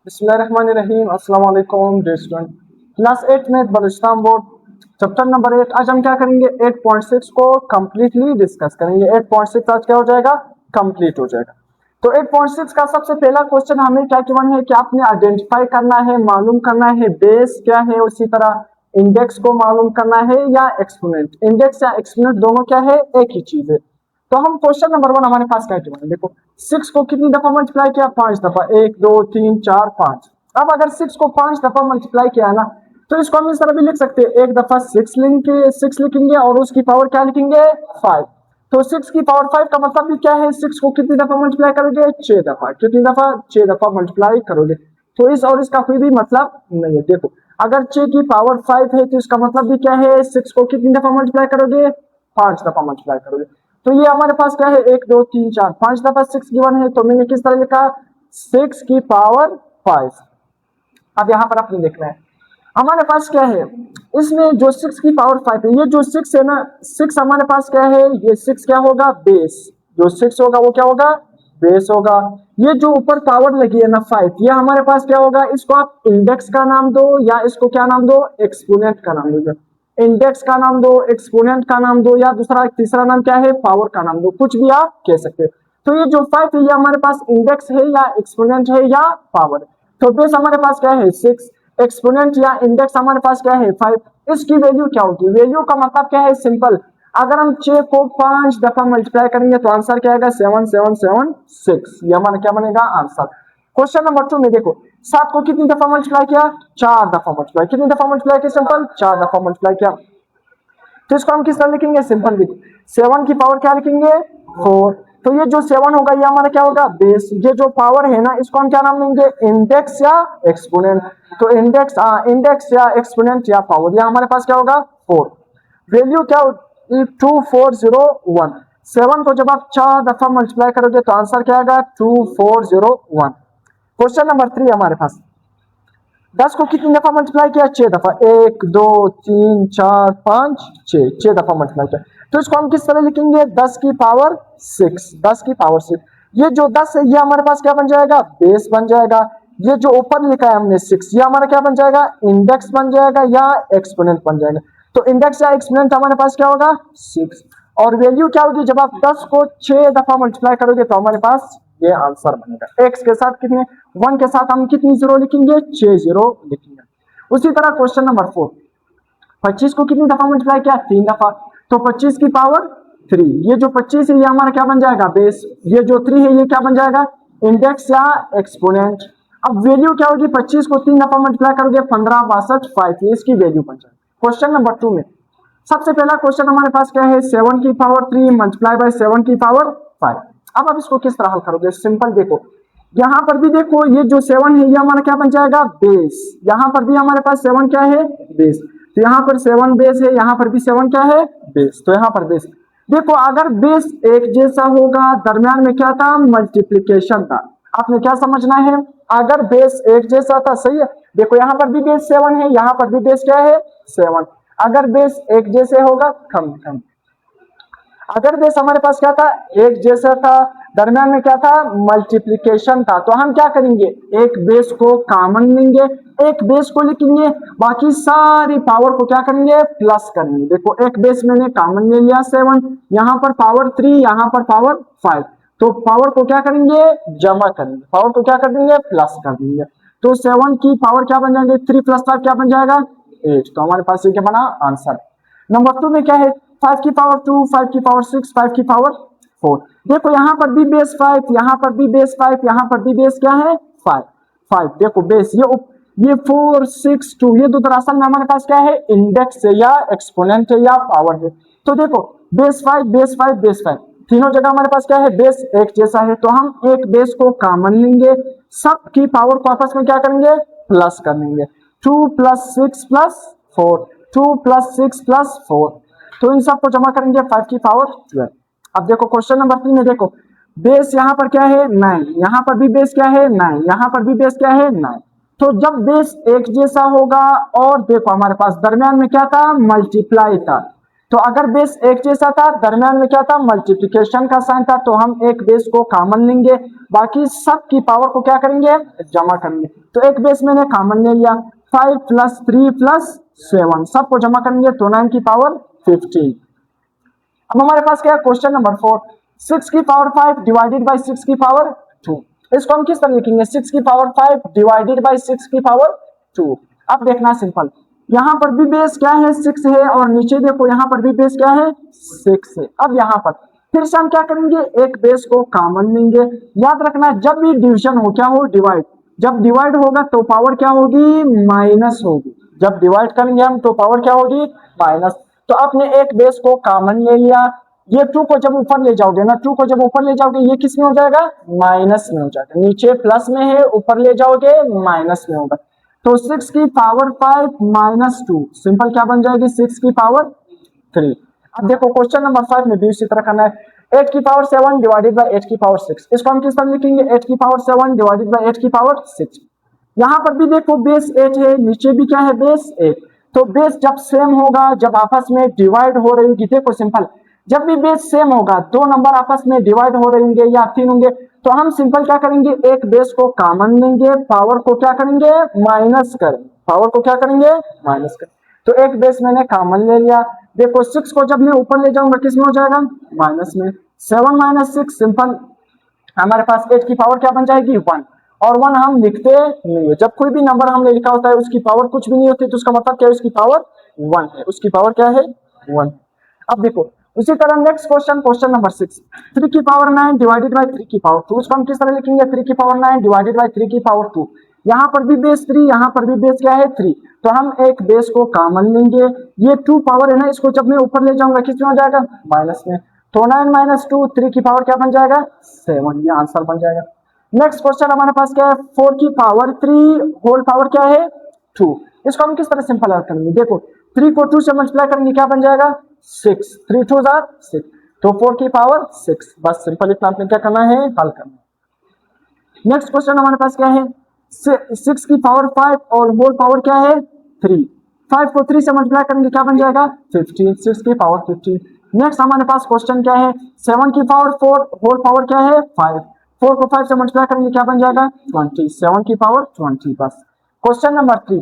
बिस्मिल्लाहिर्रहमानिर्रहीम। अस्सलाम वालेकुम डियर स्टूडेंट। क्लास 8 में बलूचिस्तान बोर्ड चैप्टर नंबर 8। आज हम क्या करेंगे, 8.6 को कंप्लीटली डिस्कस करेंगे। 8.6 आज क्या हो जाएगा, कंप्लीट हो जाएगा। तो 8.6 का सबसे पहला क्वेश्चन हमें क्या गिवन है कि आपने आइडेंटिफाई करना है, मालूम करना है बेस क्या है, उसी तरह इंडेक्स को मालूम करना है या एक्सपोनेंट। इंडेक्स या एक्सपोनेंट दोनों क्या है, एक ही चीज है। तो हम क्वेश्चन नंबर 1 हमारे पास क्या गिवन है, देखो 6 को कितनी दफा मल्टीप्लाई किया, 5 दफा, 1 2 3 4 5। अब अगर 6 को 5 दफा मल्टीप्लाई किया ना, तो इसको हम इस तरह भी लिख सकते हैं, एक दफा 6 लिखेंगे और उसकी पावर क्या लिखेंगे, 5। तो 6 की पावर 5 का मतलब भी क्या है, 6 को कितनी दफा मल्टीप्लाई करोगे, 6 दफा। कितनी दफा, 6 दफा मल्टीप्लाई करोगे। तो इस और इसका कोई भी मतलब नहीं है। देखो अगर 6 की पावर 5 है तो इसका मतलब भी क्या है, 6 को कितनी दफा मल्टीप्लाई करोगे, 5 दफा मल्टीप्लाई करोगे। तो ये हमारे पास क्या है, 1 2 3 4 5 दफा 6 गिवन है। तो मैंने किस तरह लिखा, 6 की पावर 5। अब यहां पर आपने देखना है हमारे पास क्या है, इसमें जो 6 की पावर 5 है, ये जो 6 है ना, 6 हमारे पास क्या है, ये 6 क्या होगा, बेस। जो 6 होगा वो क्या होगा, बेस होगा। ये जो ऊपर पावर लगी है ना 5, ये हमारे पास क्या होगा, इसको आप इंडेक्स का नाम दो या इसको क्या नाम दो, एक्सपोनेंट का नाम दो। इंडेक्स का नाम दो, एक्सपोनेंट का नाम दो, या दूसरा तीसरा नाम क्या है, पावर का नाम दो, कुछ भी आप कह सकते हो। तो ये जो 5 है ये हमारे पास इंडेक्स है या एक्सपोनेंट है या पावर। तो बेस हमारे पास क्या है 6, एक्सपोनेंट या इंडेक्स हमारे पास क्या है 5। इसकी वैल्यू क्या होगी, वैल्यू का मतलब क्या है, सिंपल। अगर हम 6 को 5 दफा मल्टीप्लाई करेंगे तो आंसर क्या आएगा, 7776। ये हमारा क्या बनेगा, आंसर। क्वेश्चन नंबर 2 में देखो 7 को कितनी दफा मल्टीप्लाई किया, 4 दफा मल्टीप्लाई। कितनी दफा मल्टीप्लाई किया, सिंपल 4 दफा मल्टीप्लाई किया। तो इसको हम किस तरह लिखेंगे, सिंपल लिख, 7 की पावर क्या लिखेंगे, 4। तो ये जो 7 होगा ये हमारा क्या होगा, बेस। ये जो पावर है ना इसको हम क्या नाम देंगे, इंडेक्स या एक्सपोनेंट। तो इंडेक्स या एक्सपोनेंट या पावर, ये हमारे पास क्या होगा 4। वैल्यू क्या होगी, 2401। 7 को जब आप 4 दफा मल्टीप्लाई करोगे तो आंसर क्या आएगा, 2401। क्वेश्चन नंबर 3 हमारे पास, 10 को कितनी दफा मल्टीप्लाई किया, 6 दफा, 1 2 3 4 5 6 दफा मल्टीप्लाई किया। तो इसको हम किस तरह लिखेंगे, 10 की पावर 6। 10 की पावर 6, ये जो 10 है ये हमारे पास क्या बन जाएगा, बेस बन जाएगा। ये जो ऊपर लिखा है हमने 6, ये हमारा क्या बन जाएगा, इंडेक्स बन जाएगा या एक्सपोनेंट बन जाएगा। तो इंडेक्स या एक्सपोनेंट हमारे पास क्या होगा, 6। और वैल्यू क्या होगी, जब आप 10 को 6 दफा मल्टीप्लाई करोगे तो हमारे पास ये आंसर बनेगा। एक्स के साथ कितने, 1 के साथ हम कितनी जीरो लिखेंगे, 6 जीरो लिखेंगे। उसी तरह क्वेश्चन नंबर 4, 25 को कितनी दफा मल्टीप्लाई किया, 3 दफा। तो 25 की पावर 3, ये जो 25 है ये हमारा क्या बन जाएगा, बेस। ये जो 3 है ये क्या बन जाएगा, इंडेक्स या एक्सपोनेंट। अब वैल्यू क्या होगी, 25 को 3 दफा मल्टीप्लाई करोगे, 15 62 5, ये इसकी वैल्यू बन जाएगी। क्वेश्चन नंबर 2 में सबसे पहला क्वेश्चन हमारे पास क्या है, 7 की पावर 3 मल्टीप्लाई बाय 7 की पावर 5। अब आप इसको किस तरह हल करोगे, सिंपल देखो, यहां पर भी देखो ये जो 7 है ये हमारा क्या बन जाएगा, बेस। यहां पर भी हमारे पास 7 क्या है, बेस। तो यहां पर 7 बेस है, यहां पर भी 7 क्या है, बेस। तो यहां पर बेस देखो, अगर बेस एक जैसा होगा, दरमियान में क्या था, मल्टीप्लीकेशन था। आपने क्या समझना है, अगर बेस एक जैसा था, सही है। देखो यहां पर भी बेस 7 है, यहां पर भी बेस क्या है, 7। अगर बेस एक जैसे होगा, कम अगर बेस हमारे पास क्या था, एक जैसा था, दरमियान में क्या था, मल्टीप्लिकेशन था, तो हम क्या करेंगे, एक बेस को कॉमन लेंगे, एक बेस को लिखेंगे, बाकी सारी पावर को क्या करेंगे, प्लस करेंगे। देखो एक बेस मैंने कॉमन ले लिया 7, यहां पर पावर 3, यहां पर पावर 5। तो पावर को क्या करेंगे, जमा करेंगे, पावर को क्या कर देंगे, प्लस कर देंगे। तो 7 की पावर क्या बन जाएंगे, 3 + 5 क्या बन जाएगा, 8। तो हमारे पास ये क्या बना, आंसर। नंबर 2 में क्या है, 5 की पावर 2, 5 की पावर 6, 5 की पावर 4। देखो यहां पर भी बेस 5, यहां पर भी बेस 5, यहां पर भी बेस क्या है, 5। देखो बेस ये 4 6 2, ये दो दरअसल में हमारे पास क्या है, इंडेक्स है या एक्सपोनेंट है या पावर है। तो देखो बेस 5 बेस 5 बेस 5, तीनों जगह हमारे पास क्या है, बेस एक जैसा है। तो हम एक बेस को कॉमन लेंगे, सब की पावर को आपस में क्या करेंगे, प्लस कर लेंगे। 2 + 6 + 4, 2 + 6 + 4। तो इन सबको जमा करेंगे, 5 की पावर 12। अब देखो क्वेश्चन नंबर 3 में देखो, बेस यहां पर क्या है, 9, यहां पर भी बेस क्या है, 9, यहां पर भी बेस क्या है, 9। तो जब बेस एक जैसा होगा और देखो हमारे पास दरमियान में क्या था, मल्टीप्लाई था, तो अगर बेस एक जैसा था, दरम्यान में क्या था, मल्टीप्लिकेशन का साइन था, तो हम एक बेस को कॉमन लेंगे, बाकी सब की पावर को क्या करेंगे, जमा करेंगे। तो एक बेस मैंने कॉमन ले लिया, 5 प्लस 3 प्लस 7, सबको जमा करेंगे तो 9 की पावर 15। अब हमारे पास क्या है, क्वेश्चन नंबर 4, 6 की पावर 5 डिवाइडेड बाई 6 की पावर 2। इसको हम किस तरह लिखेंगे, 6 की पावर 5 डिवाइडेड बाई 6 की पावर 2। अब देखना सिंपल, यहाँ पर भी बेस क्या है, 6 है, और नीचे देखो यहाँ पर भी बेस क्या है, 6 है। अब यहाँ पर फिर से हम क्या करेंगे, एक बेस को कॉमन लेंगे। याद रखना जब भी डिवीजन हो, क्या हो, डिवाइड, जब डिवाइड होगा तो पावर क्या होगी, माइनस होगी। जब डिवाइड करेंगे हम तो पावर क्या होगी, माइनस। तो आपने एक बेस को कॉमन ले लिया, ये 2 को जब ऊपर ले जाओगे ना, 2 को जब ऊपर ले जाओगे ये किस में हो जाएगा, माइनस में हो जाएगा। नीचे प्लस में है, ऊपर ले जाओगे माइनस में होगा। तो 6 की पावर 5 माइनस 2 सिंपल क्या बन जाएगी, 6 की पावर 3। अब देखो क्वेश्चन नंबर 5 में भी इसी तरह करना है, 8 की पावर 7 डिवाइडेड बाई 8 की पावर 6। इसको हम किस तरह लिखेंगे, 8 की पावर 7 डिवाइडेड बाई 8 की पावर 6। यहाँ पर भी देखो बेस 8 है, नीचे भी क्या है, बेस 8। तो बेस जब सेम होगा, जब आपस में डिवाइड हो रही होगी, देखो सिंपल, जब भी बेस सेम होगा, दो नंबर आपस में डिवाइड हो रहे होंगे या 3 होंगे, तो हम सिंपल क्या करेंगे, एक बेस को कॉमन लेंगे, पावर को क्या करेंगे, माइनस करेंगे, पावर को क्या करेंगे, माइनस करेंगे। तो एक बेस मैंने कॉमन ले लिया, देखो 6 को जब मैं ऊपर ले जाऊंगा किस में हो जाएगा, माइनस में। 7 माइनस 6 सिंपल हमारे पास 8 की पावर क्या बन जाएगी, 1। और 1 हम लिखते नहीं है, जब कोई भी नंबर हमने लिखा होता है उसकी पावर कुछ भी नहीं होती, तो उसका मतलब क्या है, उसकी पावर 1 है, उसकी पावर क्या है, 1। अब देखो उसी तरह नेक्स्ट क्वेश्चन, क्वेश्चन नंबर 6, 3 की पावर 9 डिवाइडेड बाई 3 की पावर 2। उसको हम किस तरह लिखेंगे, 3 की पावर 9 डिवाइडेड बाई 3 की पावर 2। यहाँ पर भी बेस 3, यहाँ पर भी बेस क्या है, 3। तो हम एक बेस को कॉमन लेंगे, ये 2 पावर है ना, इसको जब मैं ऊपर ले जाऊंगा किस में हो जाएगा, माइनस में। तो 9 माइनस 2, 3 की पावर क्या बन जाएगा, 7, ये आंसर बन जाएगा। नेक्स्ट क्वेश्चन हमारे पास क्या है, 4 की पावर 3 होल पावर क्या है, 2। इसको हम किस तरह सिंपल हल करेंगे, देखो 3 को 2 से मल्टीप्लाई करेंगे क्या बन जाएगा, 6, 3 2 6। तो 4 की पावर 6, बस सिंपल इतना आपने क्या करना है, हल करना है। नेक्स्ट क्वेश्चन हमारे पास क्या है, 6 की पावर 5 और होल पावर क्या है, 3। 5 को 3 से मल्टीप्लाई करेंगे क्या बन जाएगा, 15, 6 की पावर 15। नेक्स्ट हमारे पास क्वेश्चन क्या है, 7 की पावर 4 होल पावर क्या है, 5। 4 को 5 से मल्टीप्लाई करेंगे क्या बन जाएगा, 20, 7 की पावर 20। बस क्वेश्चन नंबर 3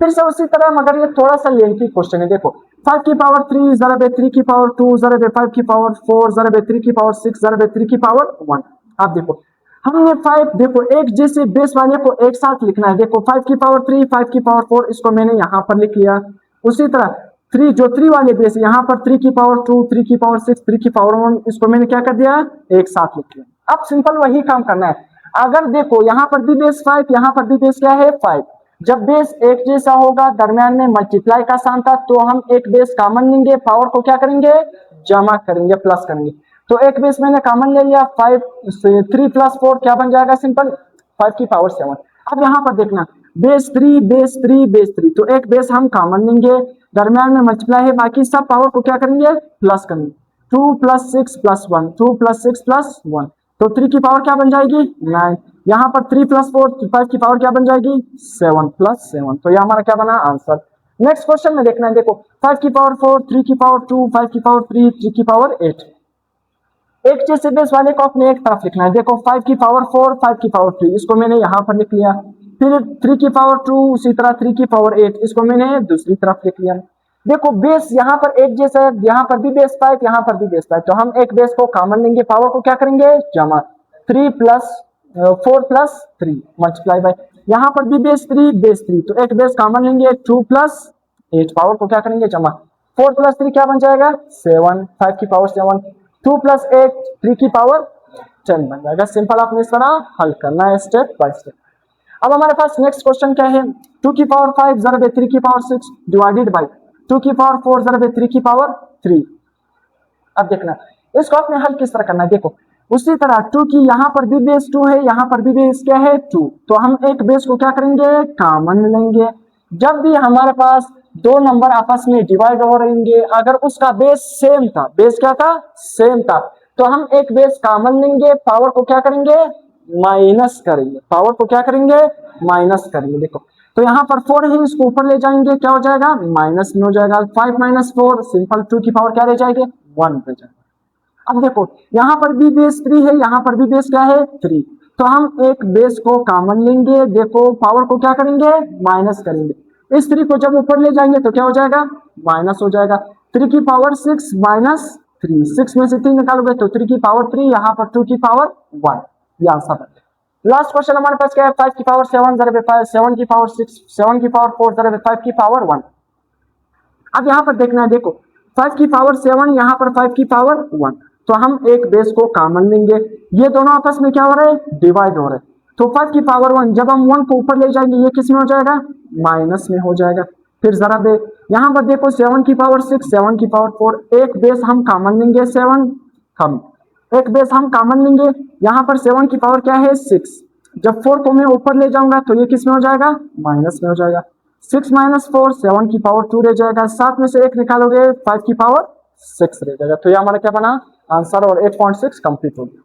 फिर से उसी तरह, मगर ये थोड़ा सा लेंथी क्वेश्चन है। देखो 5 की पावर 3 जरा बे 3 की पावर 2 जरा बे 5 की पावर 4 जरा बे 3 की पावर 6 जरा बे 3 की पावर 1। आप देखो हमने 5, देखो एक जैसे बेस वाले को एक साथ लिखना है। देखो 5 की पावर 3 5 की पावर 4 इसको मैंने यहाँ पर लिख लिया। उसी तरह 3 जो 3 वाले बेस यहाँ पर 3 की पावर 2 3 की पावर 6 3 की पावर 1 इसको मैंने क्या कर दिया, एक साथ लिख लिया। अब सिंपल वही काम करना है। अगर देखो यहाँ पर भी बेस 5 यहाँ पर भी बेस क्या है 5, जब बेस एक जैसा होगा, दरम्यान में मल्टीप्लाई का साइन था, तो हम एक बेस कॉमन लेंगे, पावर को क्या करेंगे, जमा करेंगे, प्लस करेंगे। तो एक बेस मैंने कॉमन ले लिया, 5 से 3 प्लस 4 क्या बन जाएगा, सिंपल 5 की पावर 7। अब यहाँ पर देखना बेस 3 बेस 3 बेस 3, तो एक बेस हम कॉमन लेंगे, दरम्यान में मल्टीप्लाई है, बाकी सब पावर को क्या करेंगे, प्लस करेंगे। 2 प्लस 6 प्लस 1 2 प्लस 6 प्लस 1, तो 3 की पावर क्या बन जाएगी 9। यहाँ पर 3 प्लस 4 5 की पावर क्या बन जाएगी 7 प्लस 7, तो ये हमारा क्या बना आंसर। नेक्स्ट क्वेश्चन में देखना है, देखो 5 की पावर 4 3 की पावर 2 5 की पावर 3 3 की पावर 8। एक जैसे बेस वाले को अपने एक तरफ लिखना है। देखो 5 की पावर 4 5 की पावर 3 इसको मैंने यहाँ पर लिख लिया, फिर 3 की पावर 2 उसी तरह 3 की पावर 8 इसको मैंने दूसरी तरफ लिख लिया। देखो बेस यहाँ पर एक जैसा है, यहाँ पर भी बेस 5 यहाँ पर भी बेस 5, तो हम एक बेस को कॉमन लेंगे, पावर को क्या करेंगे जमा। 3 प्लस 4 प्लस 3 मल्टीप्लाई बाय, यहाँ पर भी बेस 3 तो एक बेस कॉमन लेंगे 2 प्लस 8, पावर को क्या करेंगे जमा। 4 प्लस 3 क्या बन जाएगा 7 5 की पावर 7, 2 प्लस 8 3 की पावर 10 बन जाएगा। सिंपल आपने इस तरह हल करना है स्टेप बाय स्टेप। अब हमारे पास नेक्स्ट क्वेश्चन क्या है, 2 की पावर 5 जरा बे 3 की पावर 6 डिवाइडेड बाय 2 की पावर 4 जरा बे 3 की पावर 3। अब देखना इसको आपने हल किस तरह करना है। देखो उसी तरह 2 की यहाँ पर भी बेस 2 है, यहाँ पर भी बेस क्या है 2, तो हम एक बेस को क्या करेंगे कॉमन लेंगे। जब भी हमारे पास दो नंबर आपस में डिवाइड हो रहेंगे, अगर उसका बेस सेम था, बेस क्या था सेम था, तो हम एक बेस कॉमन लेंगे, पावर को क्या करेंगे माइनस करेंगे, पावर को क्या करेंगे माइनस करेंगे। देखो तो यहाँ पर 4 है, इसको ऊपर ले जाएंगे क्या हो जाएगा, माइनस में हो जाएगा। 5 माइनस 4 सिंपल 2 की पावर क्या रह जाएगी, 1 रह जाएगा। अब देखो यहाँ पर भी बेस 3 है, यहाँ पर भी बेस क्या है 3, तो हम एक बेस को कॉमन लेंगे, देखो पावर को क्या करेंगे, माइनस करेंगे। इस 3 को जब ऊपर ले जाएंगे तो क्या हो जाएगा, माइनस हो जाएगा। 3 की पावर 6 माइनस 3, 6 में से 3 निकालोगे तो 3 की पावर 3, यहाँ पर 2 की पावर 1, ये आंसर है। लास्ट क्वेश्चन हमारे पास क्या है, 5 की पावर 7 जरा 5, 7 की पावर 6, 7 की पावर 4 जरा 5 की पावर 1। अब यहाँ पर देखना है, देखो 5 की पावर 7, यहाँ पर 5 की पावर 1, तो हम एक बेस को कॉमन लेंगे, ये दोनों आपस में क्या हो रहे हैं, डिवाइड हो रहे हैं। तो 5 की पावर 1 जब हम 1 को ऊपर ले जाएंगे ये किस में हो जाएगा, माइनस में हो जाएगा। फिर जरा देख यहाँ पर देखो 7 की पावर 6, 7 की पावर 4, एक बेस हम कॉमन लेंगे 7, हम एक बेस हम कॉमन लेंगे, यहाँ पर 7 की पावर क्या है 6, जब 4 को मैं ऊपर ले जाऊंगा तो ये किस में हो जाएगा, माइनस में हो जाएगा। 6 माइनस 4 7 की पावर 2 रह जाएगा, 7 में से 1 निकालोगे 5 की पावर 6 रह जाएगा। तो ये हमारा क्या बना आंसर, और 8.6 कंप्लीट हो गया।